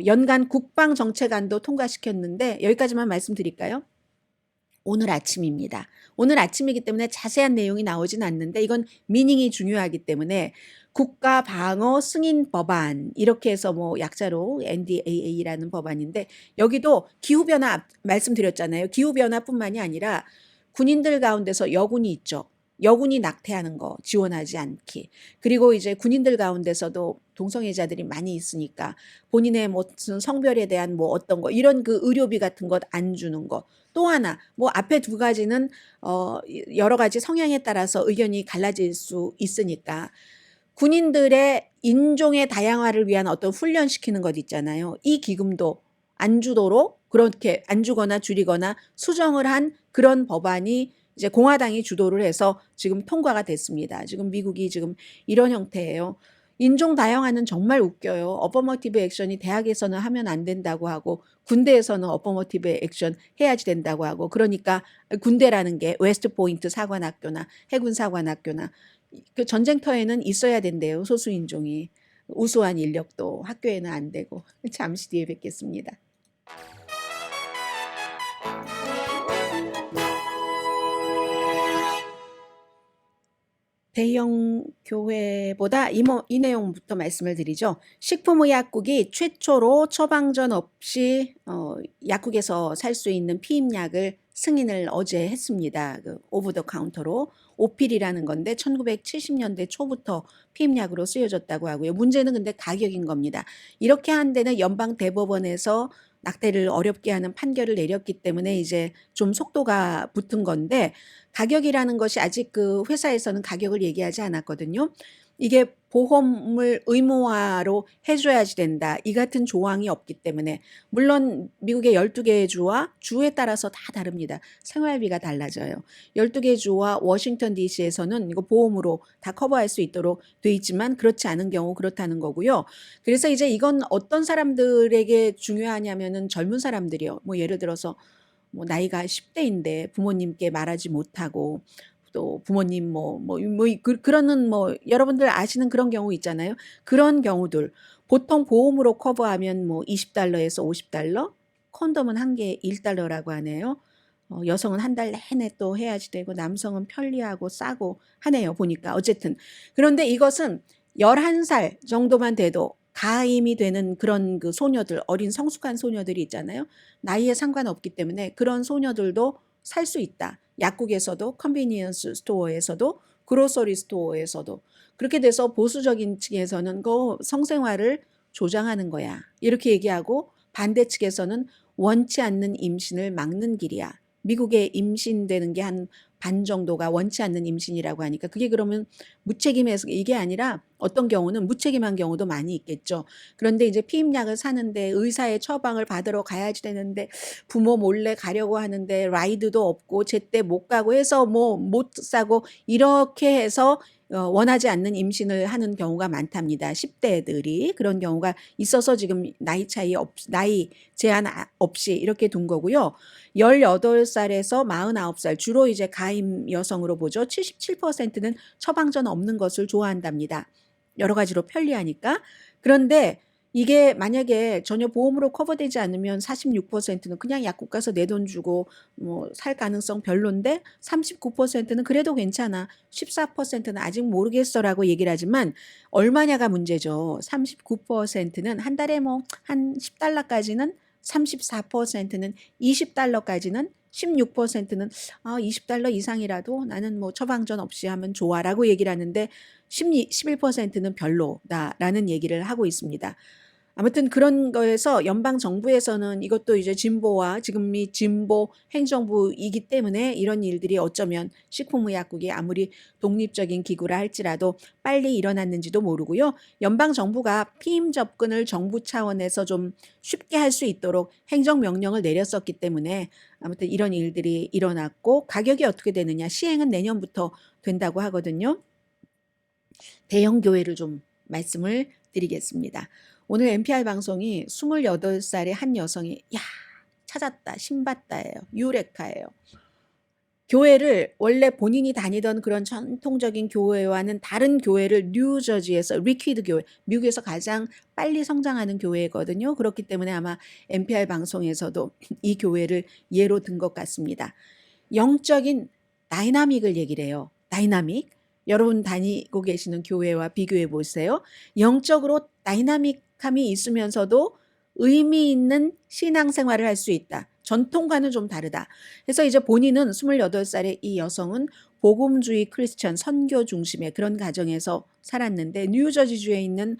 연간 국방정책안도 통과시켰는데 여기까지만 말씀드릴까요? 오늘 아침입니다. 오늘 아침이기 때문에 자세한 내용이 나오진 않는데 이건 미닝이 중요하기 때문에 국가방어 승인 법안 이렇게 해서 뭐 약자로 NDAA라는 법안인데 여기도 기후변화 말씀드렸잖아요. 기후변화뿐만이 아니라 군인들 가운데서 여군이 있죠. 여군이 낙태하는 거 지원하지 않기. 그리고 이제 군인들 가운데서도 동성애자들이 많이 있으니까 본인의 무슨 성별에 대한 뭐 어떤 거 이런 그 의료비 같은 것 안 주는 거. 또 하나 뭐 앞에 두 가지는 여러 가지 성향에 따라서 의견이 갈라질 수 있으니까 군인들의 인종의 다양화를 위한 어떤 훈련시키는 것 있잖아요. 이 기금도 안 주도록 그렇게 안 주거나 줄이거나 수정을 한 그런 법안이 이제 공화당이 주도를 해서 지금 통과가 됐습니다. 지금 미국이 지금 이런 형태예요. 인종 다양화는 정말 웃겨요. 어퍼머티브 액션이 대학에서는 하면 안 된다고 하고 군대에서는 어퍼머티브 액션 해야지 된다고 하고 그러니까 군대라는 게 웨스트 포인트 사관학교나 해군 사관학교나 그 전쟁터에는 있어야 된대요. 소수인종이. 우수한 인력도 학교에는 안 되고. 잠시 뒤에 뵙겠습니다. 대형 교회보다 이 내용부터 말씀을 드리죠. 식품의약국이 최초로 처방전 없이 약국에서 살 수 있는 피임약을 승인을 어제 했습니다. 오브 더 카운터로 오필이라는 건데 1970년대 초부터 피임약으로 쓰여졌다고 하고요. 문제는 근데 가격인 겁니다. 이렇게 한 데는 연방 대법원에서 낙태를 어렵게 하는 판결을 내렸기 때문에 이제 좀 속도가 붙은 건데, 가격이라는 것이 아직 그 회사에서는 가격을 얘기하지 않았거든요. 이게 보험을 의무화로 해줘야지 된다, 이 같은 조항이 없기 때문에. 물론 미국의 12개의 주와 주에 따라서 다 다릅니다. 생활비가 달라져요. 12개 주와 워싱턴 DC에서는 이거 보험으로 다 커버할 수 있도록 돼 있지만 그렇지 않은 경우 그렇다는 거고요. 그래서 이제 이건 어떤 사람들에게 중요하냐면은 젊은 사람들이요. 뭐 예를 들어서 뭐 나이가 10대인데 부모님께 말하지 못하고, 또 부모님 그러는 여러분들 아시는 그런 경우 있잖아요. 그런 경우들 보통 보험으로 커버하면 뭐 $20에서 $50, 콘돔은 한 개에 $1라고 하네요. 여성은 한 달 내내 또 해야지 되고 남성은 편리하고 싸고 하네요, 보니까. 어쨌든 그런데 이것은 11살 정도만 돼도 가임이 되는 그런 그 소녀들, 어린 성숙한 소녀들이 있잖아요. 나이에 상관없기 때문에 그런 소녀들도 살 수 있다. 약국에서도, 컨비니언스 스토어에서도, 그로서리 스토어에서도. 그렇게 돼서 보수적인 측에서는 그 성생활을 조장하는 거야, 이렇게 얘기하고, 반대 측에서는 원치 않는 임신을 막는 길이야. 미국에 임신되는 게 한 반 정도가 원치 않는 임신이라고 하니까, 그게 그러면 무책임해서 이게 아니라 어떤 경우는 무책임한 경우도 많이 있겠죠. 그런데 이제 피임약을 사는데 의사의 처방을 받으러 가야지 되는데 부모 몰래 가려고 하는데 라이드도 없고 제때 못 가고 해서 뭐 못 사고, 이렇게 해서 원하지 않는 임신을 하는 경우가 많답니다. 10대들이 그런 경우가 있어서 지금 나이 제한 없이 이렇게 둔 거고요. 18살에서 49살, 주로 이제 가임 여성으로 보죠. 77%는 처방전 없는 것을 좋아한답니다. 여러 가지로 편리하니까. 그런데 이게 만약에 전혀 보험으로 커버되지 않으면 46%는 그냥 약국 가서 내 돈 주고 뭐 살 가능성 별론데, 39%는 그래도 괜찮아, 14%는 아직 모르겠어라고 얘기를 하지만 얼마냐가 문제죠. 39%는 한 달에 뭐 한 $10까지는, 34%는 $20까지는, 16%는 $20 이상이라도 나는 뭐 처방전 없이 하면 좋아라고 얘기를 하는데, 11%는 별로다라는 얘기를 하고 있습니다. 아무튼 그런 거에서 연방 정부에서는 이것도 이제 진보와, 지금이 진보 행정부이기 때문에 이런 일들이 어쩌면 식품의약국이 아무리 독립적인 기구라 할지라도 빨리 일어났는지도 모르고요. 연방 정부가 피임 접근을 정부 차원에서 좀 쉽게 할 수 있도록 행정명령을 내렸었기 때문에 아무튼 이런 일들이 일어났고, 가격이 어떻게 되느냐, 시행은 내년부터 된다고 하거든요. 대형 교회를 좀 말씀을 드리겠습니다. 오늘 NPR 방송이 28살의 한 여성이 찾았다, 신봤다예요. 유레카예요. 교회를 원래 본인이 다니던 그런 전통적인 교회와는 다른 교회를 뉴저지에서, 리퀴드 교회, 미국에서 가장 빨리 성장하는 교회거든요. 그렇기 때문에 아마 NPR 방송에서도 이 교회를 예로 든 것 같습니다. 영적인 다이나믹을 얘기를 해요. 다이나믹. 여러분 다니고 계시는 교회와 비교해 보세요. 영적으로 다이나믹함이 있으면서도 의미 있는 신앙생활을 할 수 있다. 전통과는 좀 다르다. 그래서 이제 본인은 28살의 이 여성은 복음주의 크리스천 선교 중심의 그런 가정에서 살았는데, 뉴저지주에 있는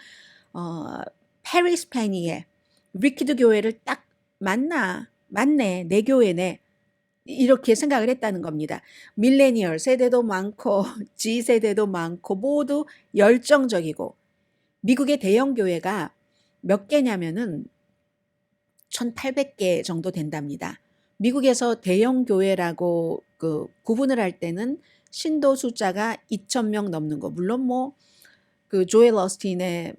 페리스 페니의 리퀴드 교회를 딱 맞네, 내 교회네, 이렇게 생각을 했다는 겁니다. 밀레니얼 세대도 많고 G세대도 많고 모두 열정적이고, 미국의 대형 교회가 몇 개냐면은 1800개 정도 된답니다. 미국에서 대형 교회라고 구분을 할 때는 신도 숫자가 2000명 넘는 거, 물론 뭐 그 조엘 어스틴의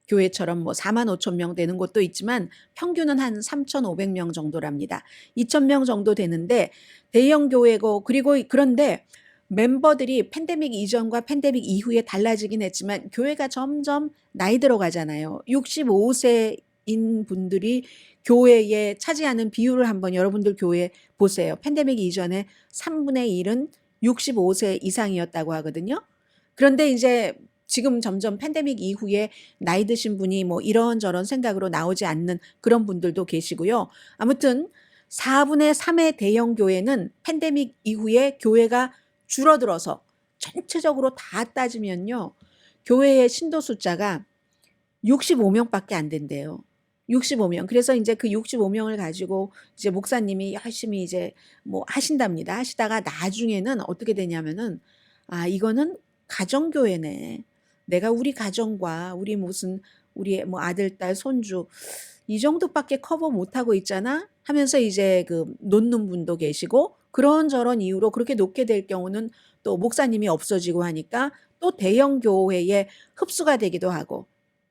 교회처럼 뭐 45,000명 되는 곳도 있지만 평균은 한 3,500명 정도랍니다. 2,000명 정도 되는데 대형 교회고, 그리고 그런데 멤버들이 팬데믹 이전과 팬데믹 이후에 달라지긴 했지만 교회가 점점 나이 들어가잖아요. 65세인 분들이 교회에 차지하는 비율을 한번 여러분들 교회 보세요. 팬데믹 이전에 3분의 1은 65세 이상이었다고 하거든요. 그런데 이제 지금 점점 팬데믹 이후에 나이 드신 분이 뭐 이런저런 생각으로 나오지 않는 그런 분들도 계시고요. 아무튼 4분의 3의 대형 교회는 팬데믹 이후에 교회가 줄어들어서 전체적으로 다 따지면요. 교회의 신도 숫자가 65명밖에 안 된대요. 65명. 그래서 이제 그 65명을 가지고 이제 목사님이 열심히 이제 뭐 하신답니다. 하시다가 나중에는 어떻게 되냐면은 아, 이거는 가정교회네. 내가 우리 가정과 우리 무슨 우리 뭐 아들, 딸, 손주 이 정도밖에 커버 못하고 있잖아 하면서 이제 그 놓는 분도 계시고 그런저런 이유로 그렇게 놓게 될 경우는 또 목사님이 없어지고 하니까 또 대형 교회에 흡수가 되기도 하고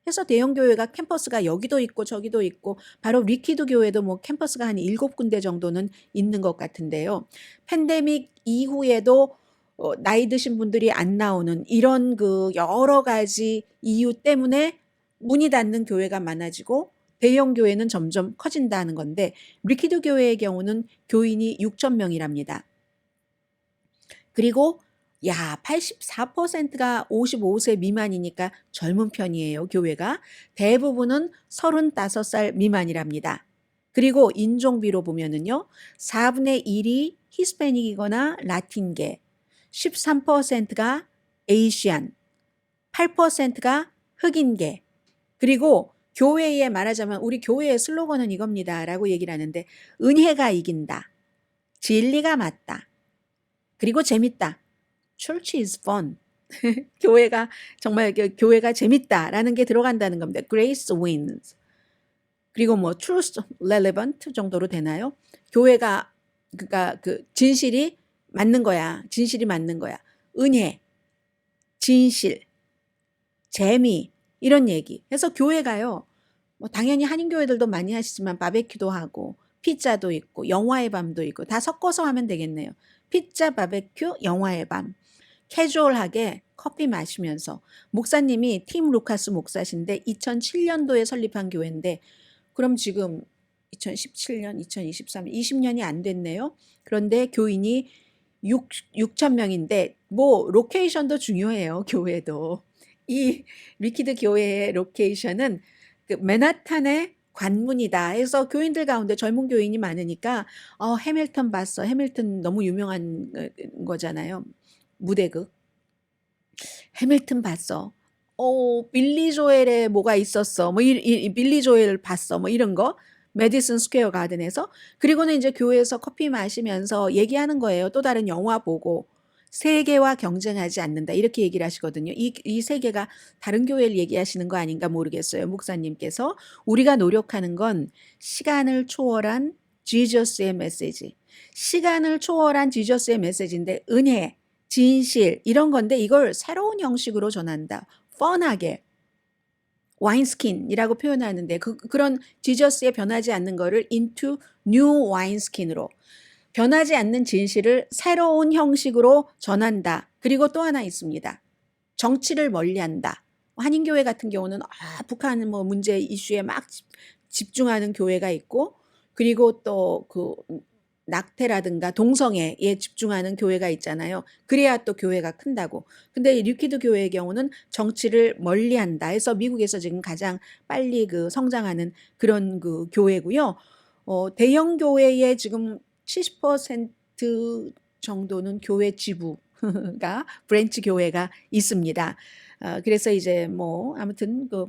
해서 대형 교회가 캠퍼스가 여기도 있고 저기도 있고 바로 리퀴드 교회도 뭐 캠퍼스가 한 7군데 정도는 있는 것 같은데요. 팬데믹 이후에도 나이 드신 분들이 안 나오는 이런 그 여러 가지 이유 때문에 문이 닫는 교회가 많아지고 대형 교회는 점점 커진다는 건데 리퀴드 교회의 경우는 교인이 6천 명이랍니다. 그리고 야, 84%가 55세 미만이니까 젊은 편이에요, 교회가. 대부분은 35살 미만이랍니다. 그리고 인종비로 보면은요, 4분의 1이 히스패닉이거나 라틴계, 13%가 에이시안, 8%가 흑인계, 그리고 교회에 말하자면 우리 교회의 슬로건은 이겁니다라고 얘기를 하는데 은혜가 이긴다. 진리가 맞다. 그리고 재밌다. Church is fun. 교회가 정말 교회가 재밌다라는 게 들어간다는 겁니다. Grace wins. 그리고 뭐 truth relevant 정도로 되나요? 교회가 그러니까 그 진실이 맞는 거야. 진실이 맞는 거야. 은혜, 진실, 재미 이런 얘기. 그래서 교회가요. 뭐 당연히 한인 교회들도 많이 하시지만 바베큐도 하고 피자도 있고 영화의 밤도 있고 다 섞어서 하면 되겠네요. 피자, 바베큐, 영화의 밤. 캐주얼하게 커피 마시면서 목사님이 팀 루카스 목사신데 2007년도에 설립한 교회인데 그럼 지금 2017년, 2023, 20년이 안 됐네요. 그런데 교인이 6천 명인데 뭐 로케이션도 중요해요. 교회도. 이 리퀴드 교회의 로케이션은 그 맨하탄의 관문이다 해서 교인들 가운데 젊은 교인이 많으니까 해밀턴 봤어. 해밀턴 너무 유명한 거잖아요. 무대극. 해밀턴 봤어. 빌리 조엘의 뭐가 있었어. 뭐 빌리 조엘 봤어. 뭐 이런 거. 메디슨 스퀘어 가든에서. 그리고는 이제 교회에서 커피 마시면서 얘기하는 거예요. 또 다른 영화 보고. 세계와 경쟁하지 않는다. 이렇게 얘기를 하시거든요. 이 세계가 다른 교회를 얘기하시는 거 아닌가 모르겠어요. 목사님께서. 우리가 노력하는 건 시간을 초월한 지저스의 메시지. 시간을 초월한 지저스의 메시지인데 은혜, 진실 이런 건데 이걸 새로운 형식으로 전한다. 펀하게. 와인스킨이라고 표현하는데 그런 지저스에 변하지 않는 거를 into new wineskin으로 변하지 않는 진실을 새로운 형식으로 전한다. 그리고 또 하나 있습니다. 정치를 멀리한다. 한인교회 같은 경우는 북한 뭐 문제 이슈에 막 집중하는 교회가 있고 그리고 또 그 낙태라든가 동성애에 집중하는 교회가 있잖아요. 그래야 또 교회가 큰다고. 근데 리퀴드 교회의 경우는 정치를 멀리한다 해서 미국에서 지금 가장 빨리 그 성장하는 그런 그 교회고요. 대형 교회의 지금 70% 정도는 교회 지부가 브랜치 교회가 있습니다. 그래서 이제 뭐 아무튼 그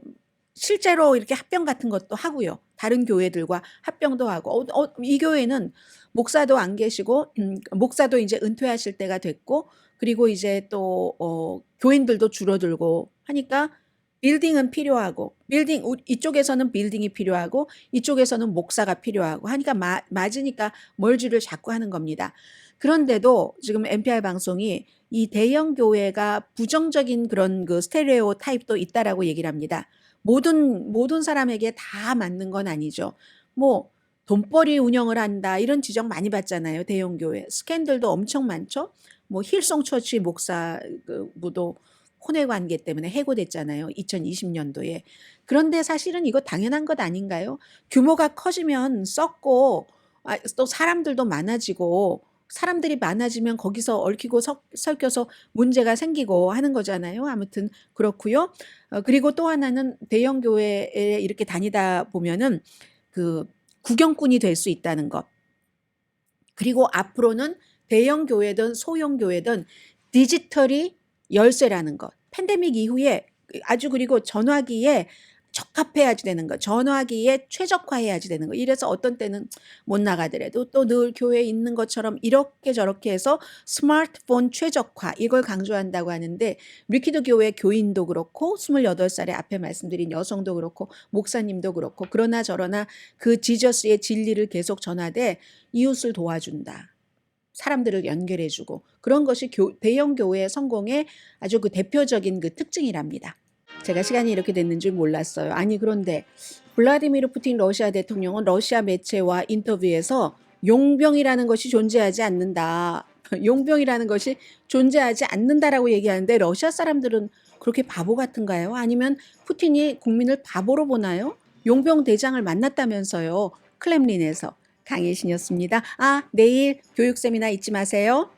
실제로 이렇게 합병 같은 것도 하고요. 다른 교회들과 합병도 하고 이 교회는 목사도 안 계시고 목사도 이제 은퇴하실 때가 됐고 그리고 이제 또 교인들도 줄어들고 하니까 빌딩은 필요하고 이쪽에서는 빌딩이 필요하고 이쪽에서는 목사가 필요하고 하니까 맞으니까 멀지를 자꾸 하는 겁니다. 그런데도 지금 NPR 방송이 이 대형 교회가 부정적인 그런 그 스테레오 타입도 있다라고 얘기를 합니다. 모든 사람에게 다 맞는 건 아니죠. 뭐 돈벌이 운영을 한다 이런 지적 많이 받잖아요. 대형 교회 스캔들도 엄청 많죠. 뭐 힐송 처치 목사부도 혼외 관계 때문에 해고됐잖아요. 2020년도에. 그런데 사실은 이거 당연한 것 아닌가요? 규모가 커지면 썩고 또 사람들도 많아지고 사람들이 많아지면 거기서 얽히고 섞여서 문제가 생기고 하는 거잖아요. 아무튼 그렇고요. 그리고 또 하나는 대형 교회에 이렇게 다니다 보면은 그 구경꾼이 될 수 있다는 것. 그리고 앞으로는 대형 교회든 소형 교회든 디지털이 열쇠라는 것. 팬데믹 이후에 아주 그리고 전화기에 적합해야지 되는 거. 전화기에 최적화해야지 되는 거. 이래서 어떤 때는 못 나가더라도 또 늘 교회에 있는 것처럼 이렇게 저렇게 해서 스마트폰 최적화 이걸 강조한다고 하는데 리퀴드 교회 교인도 그렇고 28살에 앞에 말씀드린 여성도 그렇고 목사님도 그렇고 그러나 저러나 그 지저스의 진리를 계속 전하되 이웃을 도와준다. 사람들을 연결해주고 그런 것이 대형 교회의 성공의 아주 그 대표적인 그 특징이랍니다. 제가 시간이 이렇게 됐는 줄 몰랐어요. 아니 그런데 블라디미르 푸틴 러시아 대통령은 러시아 매체와 인터뷰에서 용병이라는 것이 존재하지 않는다. 용병이라는 것이 존재하지 않는다라고 얘기하는데 러시아 사람들은 그렇게 바보 같은가요? 아니면 푸틴이 국민을 바보로 보나요? 용병 대장을 만났다면서요. 클렘린에서. 강혜신이었습니다. 내일 교육 세미나 잊지 마세요.